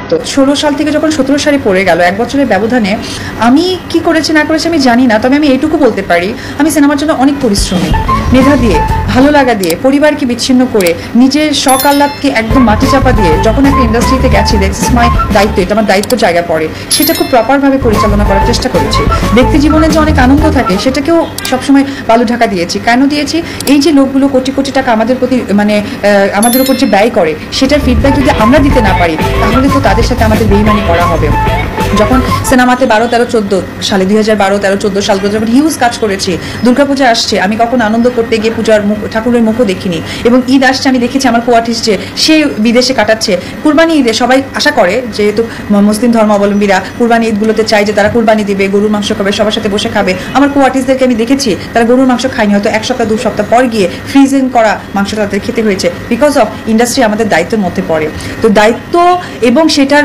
তো 16 সাল থেকে যখন 17 সালে পড়ে গেল, 1 বছরের ব্যবধানে আমি কি করেছি না করেছি আমি জানি না, তবে আমি এইটুকু বলতে পারি আমি সিনেমার জন্য অনেক পরিশ্রমী, মেধা দিয়ে, ভালো লাগা দিয়ে, পরিবারকে বিচ্ছিন্ন করে, নিজের শখ আহ্লাদকে একদম মাটি চাপা দিয়ে যখন একটা ইন্ডাস্ট্রিতে গেছি, দিস ইজ মাই দায়িত্ব, এটা আমার দায়িত্ব জায়গা পড়ে, সেটা খুব প্রপারভাবে পরিচালনা করার চেষ্টা করেছি। ব্যক্তি জীবনে যে অনেক আনন্দ থাকে সেটাকেও সবসময় বালু ঢাকা দিয়েছি। কেন দিয়েছি? এই যে লোকগুলো কোটি কোটি টাকা আমাদের প্রতি মানে আমাদের উপর যে ব্যয় করে, সেটার ফিডব্যাক যদি আমরা দিতে না পারি তাহলে তো তাদের সাথে আমাদের বেইমানি করা হবে। যখন সিনেমাতে 12, 13, 14 সালে 2012, 13, 14 সালগুলো যখন হিউজ কাজ করেছি, দুর্গাপূজা আসছে, আমি কখন আনন্দ করতে গিয়ে পূজার মুখ, ঠাকুরের মুখও দেখিনি, এবং ঈদ আসছে আমি দেখেছি আমার কোয়ার্টিস্ট যে সে বিদেশে কাটাচ্ছে। কুরবানি ঈদে সবাই আশা করে, যেহেতু মুসলিম ধর্মাবলম্বীরা কুরবানি ঈদগুলোতে চায় যে তারা কুরবানি দিবে, গরুর মাংস খাবে, সবার সাথে বসে খাবে। আমার কোয়ার্টিস্টদেরকে আমি দেখেছি তারা গরুর মাংস খায়নি, হয়তো 1 সপ্তাহ 2 সপ্তাহ পর গিয়ে ফ্রিজিং করা মাংসটা তাদের খেতে হয়েছে, বিকজ অফ ইন্ডাস্ট্রি আমাদের দায়িত্বের মধ্যে পড়ে। তো দায়িত্ব এবং সেটার